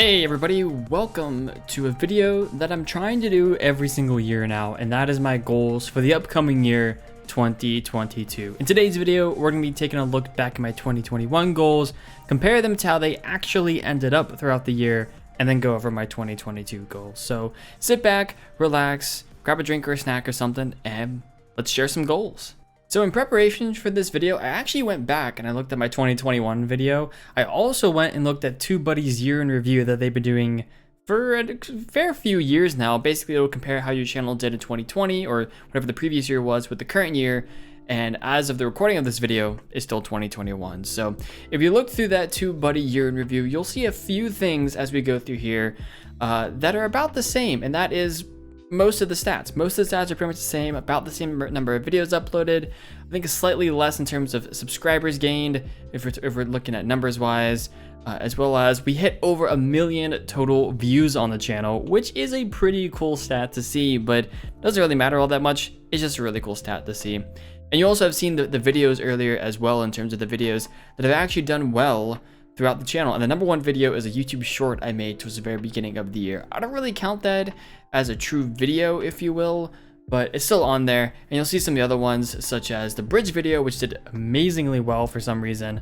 Hey everybody, welcome to a video that I'm trying to do every single year now, and that is my goals for the upcoming year 2022. In today's video, we're going to be taking a look back at my 2021 goals, compare them to how they actually ended up throughout the year, and then go over my 2022 goals. So sit back, relax, grab a drink or a snack or something, and let's share some goals. So in preparation for this video, I actually went back and I looked at my 2021 video. I also went and looked at TubeBuddy's year in review that they've been doing for a fair few years now. Basically, it'll compare how your channel did in 2020 or whatever the previous year was with the current year. And as of the recording of this video, it's still 2021. So if you look through that TubeBuddy year in review, you'll see a few things as we go through here that are about the same. And that is most of the stats. Most of the stats are pretty much the same, about the same number of videos uploaded. I think it's slightly less in terms of subscribers gained, if we're looking at numbers wise, as well as we hit over 1 million total views on the channel, which is a pretty cool stat to see, but doesn't really matter all that much. It's just a really cool stat to see. And you also have seen the videos earlier as well, in terms of the videos that have actually done well throughout the channel. And the number one video is a YouTube short I made towards the very beginning of the year. I don't really count that as a true video, if you will, but it's still on there. And you'll see some of the other ones, such as the bridge video, which did amazingly well for some reason.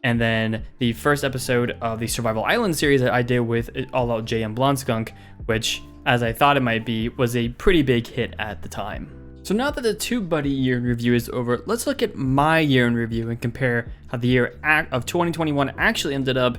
And then the first episode of the Survival Island series that I did with All Out Jay and Blonde Skunk, which, as I thought it might be, was a pretty big hit at the time. So now that the TubeBuddy year in review is over, let's look at my year in review and compare how the year of 2021 actually ended up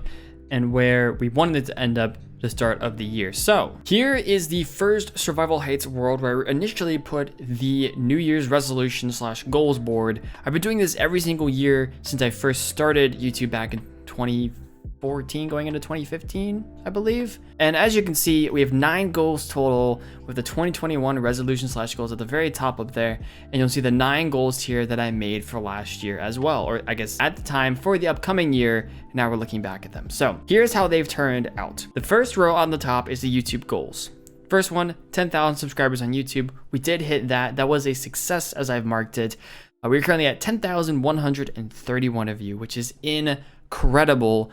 and where we wanted it to end up the start of the year. So here is the first Survival Heights world where I initially put the New Year's resolution / goals board. I've been doing this every single year since I first started YouTube back in 2014 going into 2015, I believe. And as you can see, we have 9 goals total, with the 2021 resolution / goals at the very top up there. And you'll see the 9 goals here that I made for last year as well, or I guess at the time for the upcoming year. Now we're looking back at them. So here's how they've turned out. The first row on the top is the YouTube goals. First one, 10,000 subscribers on YouTube. We did hit that. That was a success, as I've marked it. We're currently at 10,131 of you, which is incredible.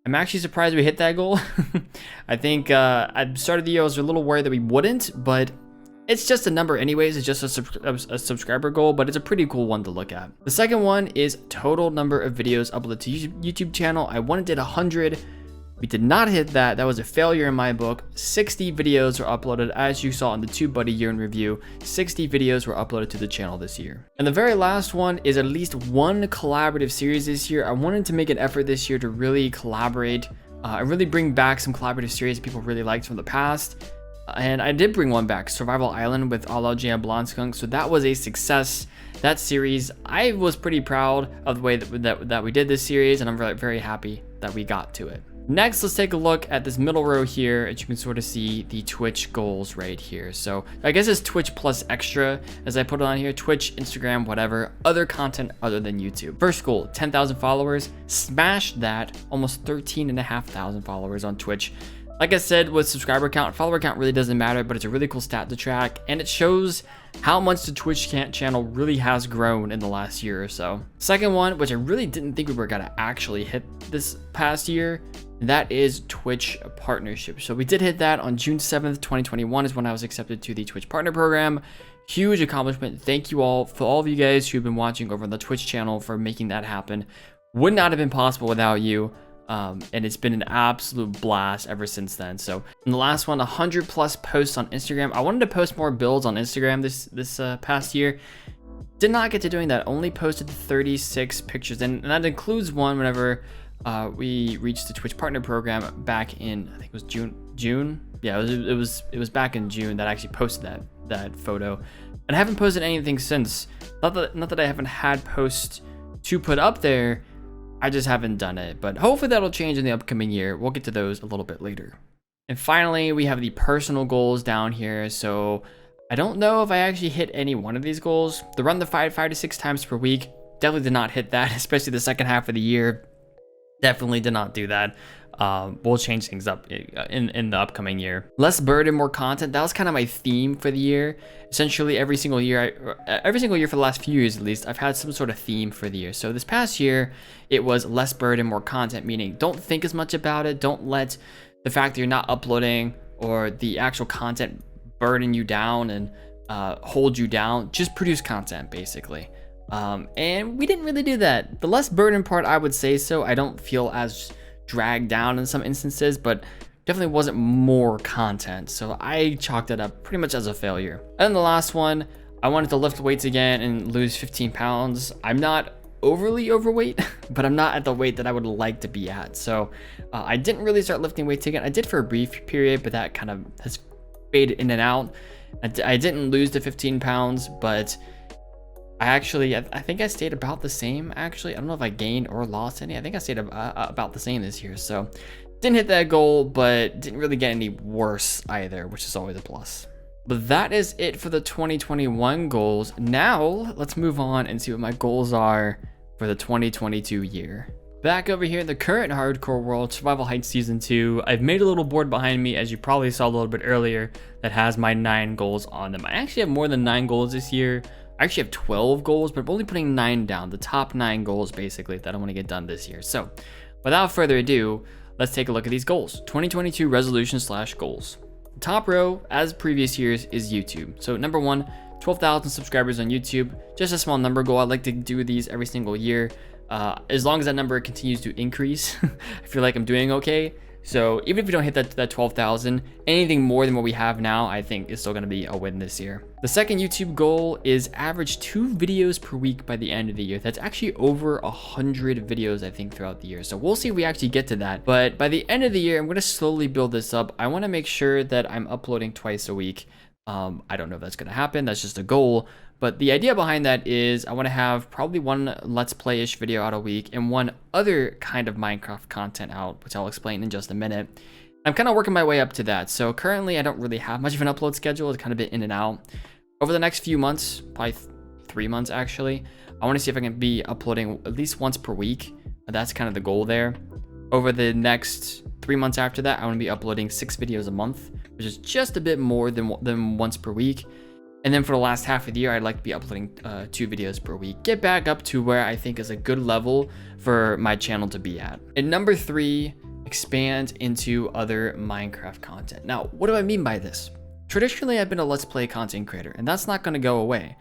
I'm actually surprised we hit that goal. I think at the start of the year I was a little worried that we wouldn't, but it's just a number anyways. It's just a subscriber goal, but it's a pretty cool one to look at. The second one is total number of videos uploaded to YouTube channel. I wanted it 100. We did not hit that. That was a failure in my book. 60 videos were uploaded, as you saw in the TubeBuddy year in review. 60 videos were uploaded to the channel this year. And the very last one is at least one collaborative series this year. I wanted to make an effort this year to really collaborate and really bring back some collaborative series that people really liked from the past. And I did bring one back, Survival Island with All Out Jay and Blonde Skunk. So that was a success. That series, I was pretty proud of the way that we did this series, and I'm very, very happy that we got to it. Next, let's take a look at this middle row here, and you can sort of see the Twitch goals right here. So I guess it's Twitch plus extra, as I put it on here: Twitch, Instagram, whatever, other content other than YouTube. First goal, 10,000 followers. Smashed that, almost 13,500 followers on Twitch. Like I said, with subscriber count, follower count really doesn't matter, but it's a really cool stat to track, and it shows how much the Twitch channel really has grown in the last year or so. Second one, which I really didn't think we were gonna actually hit this past year, that is Twitch partnership. So we did hit that on June 7th, 2021 is when I was accepted to the Twitch partner program. Huge accomplishment. Thank you all, for all of you guys who've been watching over on the Twitch channel, for making that happen. Would not have been possible without you. And it's been an absolute blast ever since then. So in the last one, 100 plus posts on Instagram. I wanted to post more builds on Instagram this past year. Did not get to doing that. Only posted 36 pictures, and that includes one whenever we reached the Twitch partner program back in, I think it was June. Yeah, it was back in June that I actually posted that photo, and I haven't posted anything since. Not that I haven't had posts to put up there. I just haven't done it, but hopefully that'll change in the upcoming year. We'll get to those a little bit later. And finally, we have the personal goals down here. So I don't know if I actually hit any one of these goals. The run the fight 5 to 6 times per week, definitely did not hit that, especially the second half of the year. Definitely did not do that. We'll change things up in the upcoming year. Less burden, more content. That was kind of my theme for the year. Essentially, every single year for the last few years at least, I've had some sort of theme for the year. So this past year, it was less burden, more content, meaning don't think as much about it. Don't let the fact that you're not uploading or the actual content burden you down and hold you down. Just produce content basically. And we didn't really do that. The less burden part, I would say so. I don't feel as dragged down in some instances, but definitely wasn't more content. So I chalked it up pretty much as a failure. And the last one, I wanted to lift weights again and lose 15 pounds. I'm not overly overweight, but I'm not at the weight that I would like to be at. So I didn't really start lifting weights again. I did for a brief period, but that kind of has faded in and out. I didn't lose the 15 pounds, but I think I stayed about the same. Actually, I don't know if I gained or lost any. I think I stayed about the same this year. So didn't hit that goal, but didn't really get any worse either, which is always a plus. But that is it for the 2021 goals. Now let's move on and see what my goals are for the 2022 year. Back over here in the current hardcore world, Survival Heights Season 2, I've made a little board behind me, as you probably saw a little bit earlier, that has my 9 goals on them. I actually have more than 9 goals this year. I actually have 12 goals, but I'm only putting 9 down, the top 9 goals basically that I want to get done this year. So without further ado, let's take a look at these goals. 2022 resolution/goals. The top row, as previous years, is YouTube. So number 1, 12,000 subscribers on YouTube. Just a small number goal. I like to do these every single year. As long as that number continues to increase, I feel like I'm doing okay. So even if we don't hit that 12,000, anything more than what we have now, I think is still going to be a win this year. The second YouTube goal is average 2 videos per week by the end of the year. That's actually over 100 videos, I think, throughout the year. So we'll see if we actually get to that. But by the end of the year, I'm going to slowly build this up. I want to make sure that I'm uploading twice a week. I don't know if that's going to happen. That's just a goal. But the idea behind that is I want to have probably 1 Let's Play-ish video out a week and 1 other kind of Minecraft content out, which I'll explain in just a minute. I'm kind of working my way up to that. So currently I don't really have much of an upload schedule. It's kind of been in and out. Over the next few months, probably 3 months actually, I want to see if I can be uploading at least once per week. That's kind of the goal there. Over the next 3 months after that, I want to be uploading 6 videos a month, which is just a bit more than once per week. And then for the last half of the year, I'd like to be uploading 2 videos per week. Get back up to where I think is a good level for my channel to be at. And number 3, expand into other Minecraft content. Now, what do I mean by this? Traditionally, I've been a Let's Play content creator, and that's not going to go away.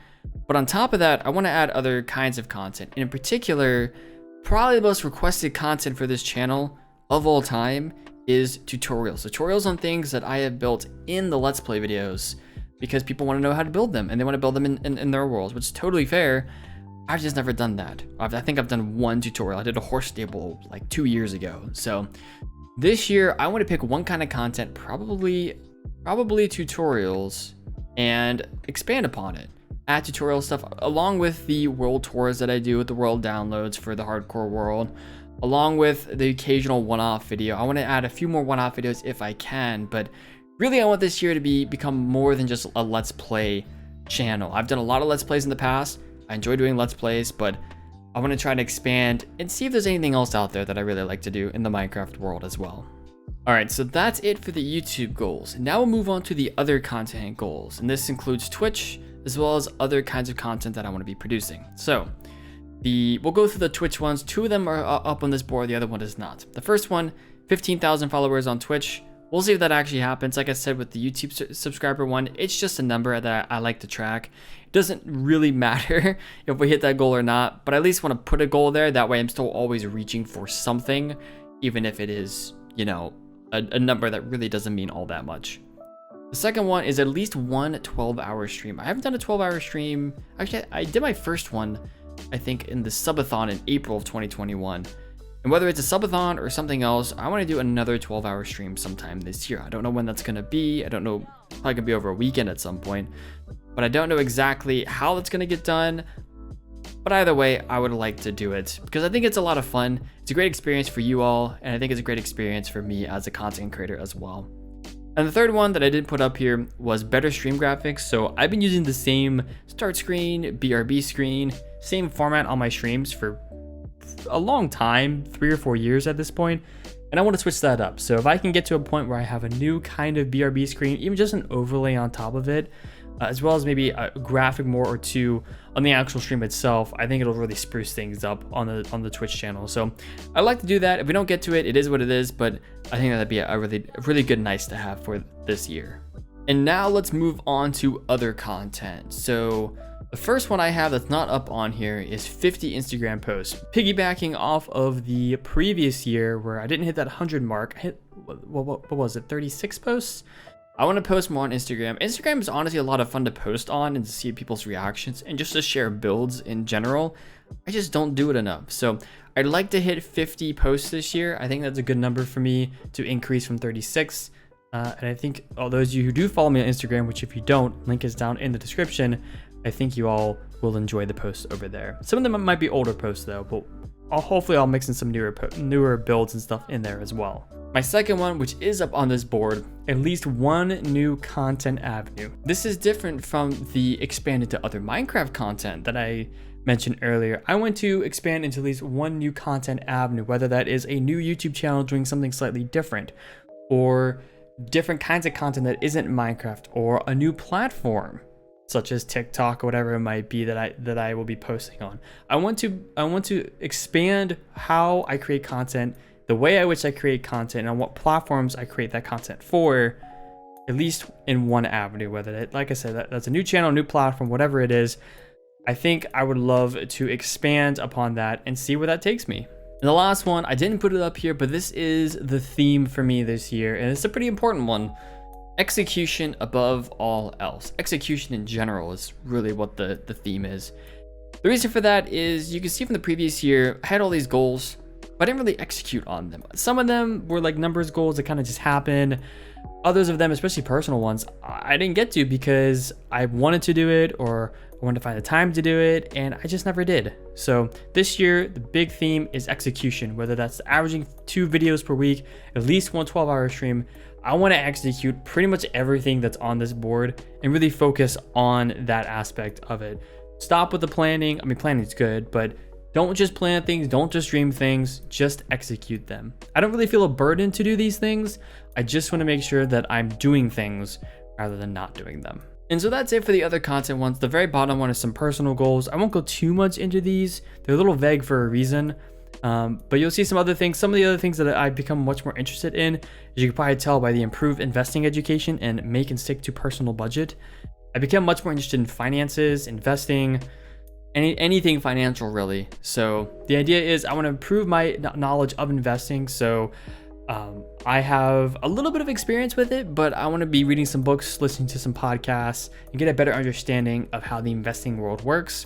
But on top of that, I want to add other kinds of content. And in particular, probably the most requested content for this channel of all time is tutorials. Tutorials on things that I have built in the Let's Play videos, because people want to know how to build them and they want to build them in their worlds, which is totally fair. I've just never done that. I think I've done 1 tutorial. I did a horse stable like 2 years ago. So this year I want to pick 1 kind of content, probably tutorials, and expand upon it. Add tutorial stuff along with the world tours that I do with the world downloads for the hardcore world, along with the occasional one-off video. I want to add a few more one-off videos if I can, but really, I want this year to become more than just a Let's Play channel. I've done a lot of Let's Plays in the past. I enjoy doing Let's Plays, but I want to try to expand and see if there's anything else out there that I really like to do in the Minecraft world as well. All right, so that's it for the YouTube goals. Now we'll move on to the other content goals, and this includes Twitch, as well as other kinds of content that I want to be producing. So we'll go through the Twitch ones. 2 of them are up on this board, the other one is not. The first one, 15,000 followers on Twitch. We'll see if that actually happens. Like I said with the YouTube subscriber one, it's just a number that I like to track. It doesn't really matter if we hit that goal or not, but I at least want to put a goal there. That way I'm still always reaching for something, even if it is, you know, a number that really doesn't mean all that much. The second one is at least 1 12-hour stream. I haven't done a 12-hour stream. Actually, I did my first one, I think, in the subathon in April of 2021. And whether it's a subathon or something else, I want to do another 12-hour stream sometime this year. I don't know when that's going to be. I don't know, probably going to be over a weekend at some point. But I don't know exactly how it's going to get done. But either way, I would like to do it because I think it's a lot of fun. It's a great experience for you all, and I think it's a great experience for me as a content creator as well. And the third one that I did put up here was better stream graphics. So I've been using the same start screen, BRB screen, same format on my streams for a long time, 3 or 4 years at this point, and I want to switch that up. So if I can get to a point where I have a new kind of BRB screen, even just an overlay on top of it, as well as maybe a graphic more or two on the actual stream itself. I think it'll really spruce things up on the Twitch channel. So I'd like to do that. If we don't get to it, it is what it is, but I think that'd be a really good nice to have for this year. And now let's move on to other content. So the first one I have that's not up on here is 50 Instagram posts, piggybacking off of the previous year where I didn't hit that 100 mark. I hit, what was it, 36 posts? I want to post more on Instagram. Instagram is honestly a lot of fun to post on and to see people's reactions and just to share builds in general. I just don't do it enough. So I'd like to hit 50 posts this year. I think that's a good number for me to increase from 36. And I think all those of you who do follow me on Instagram, which if you don't, link is down in the description. I think you all will enjoy the posts over there. Some of them might be older posts though, but hopefully I'll mix in some newer builds and stuff in there as well. My second one, which is up on this board, at least one new content avenue. This is different from the expanded to other Minecraft content that I mentioned earlier. I want to expand into at least one new content avenue, whether that is a new YouTube channel doing something slightly different, or different kinds of content that isn't Minecraft, or a new platform such as TikTok or whatever it might be that I will be posting on. I want to expand how I create content, the way I which I create content, and on what platforms I create that content for, at least in one avenue, whether that, like I said, that's a new channel, new platform, whatever it is. I think I would love to expand upon that and see where that takes me. And the last one, I didn't put it up here, but this is the theme for me this year, and it's a pretty important one. Execution above all else. Execution in general is really what the theme is. The reason for that is you can see from the previous year, I had all these goals, but I didn't really execute on them. Some of them were like numbers goals that kind of just happened. Others of them, especially personal ones, I didn't get to because I wanted to do it or I wanted to find the time to do it, and I just never did. So this year, the big theme is execution, whether that's averaging 2 videos per week, at least one 12-hour stream. I want to execute pretty much everything that's on this board and really focus on that aspect of it. Stop with the planning. I mean, planning is good, but don't just plan things, don't just dream things, just execute them. I don't really feel a burden to do these things. I just want to make sure that I'm doing things rather than not doing them. And so that's it for the other content ones. The very bottom one is some personal goals. I won't go too much into these. They're a little vague for a reason. But you'll see some other things. Some of the other things that I've become much more interested in, as you can probably tell by the improved investing education and make and stick to personal budget. I become much more interested in finances, investing, anything financial really. So the idea is I want to improve my knowledge of investing. So I have a little bit of experience with it, but I want to be reading some books, listening to some podcasts, and get a better understanding of how the investing world works.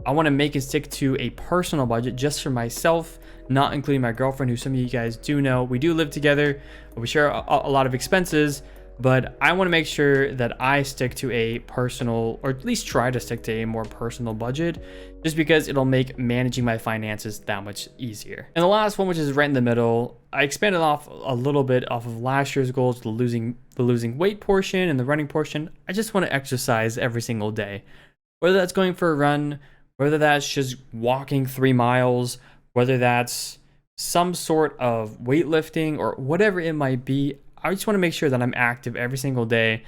I want to make and stick to a personal budget just for myself, not including my girlfriend, who some of you guys do know. We do live together. We share a lot of expenses, but I want to make sure that I stick to a personal, or at least try to stick to a more personal budget, just because it'll make managing my finances that much easier. And the last one, which is right in the middle, I expanded off a little bit off of last year's goals, the losing weight portion and the running portion. I just want to exercise every single day, whether that's going for a run, whether that's just walking 3 miles, whether that's some sort of weightlifting or whatever it might be. I just want to make sure that I'm active every single day,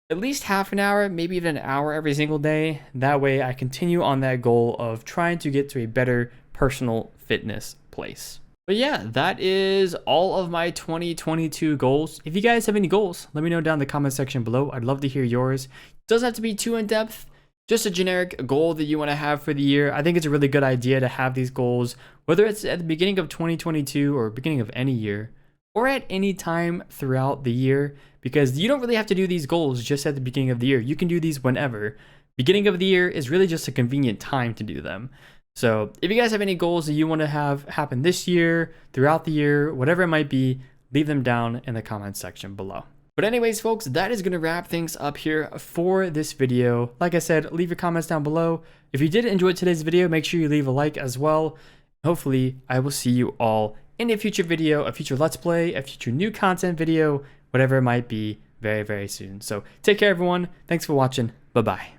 at least half an hour, maybe even an hour every single day. That way I continue on that goal of trying to get to a better personal fitness place. But yeah, that is all of my 2022 goals. If you guys have any goals, let me know down in the comment section below. I'd love to hear yours. It doesn't have to be too in depth. Just a generic goal that you want to have for the year. I think it's a really good idea to have these goals, whether it's at the beginning of 2022 or beginning of any year, or at any time throughout the year, because you don't really have to do these goals just at the beginning of the year. You can do these whenever. Beginning of the year is really just a convenient time to do them. So if you guys have any goals that you want to have happen this year, throughout the year, whatever it might be, leave them down in the comment section below. But anyways, folks, that is going to wrap things up here for this video. Like I said, leave your comments down below. If you did enjoy today's video, make sure you leave a like as well. Hopefully, I will see you all in a future video, a future Let's Play, a future new content video, whatever it might be, very, very soon. So take care, everyone. Thanks for watching. Bye-bye.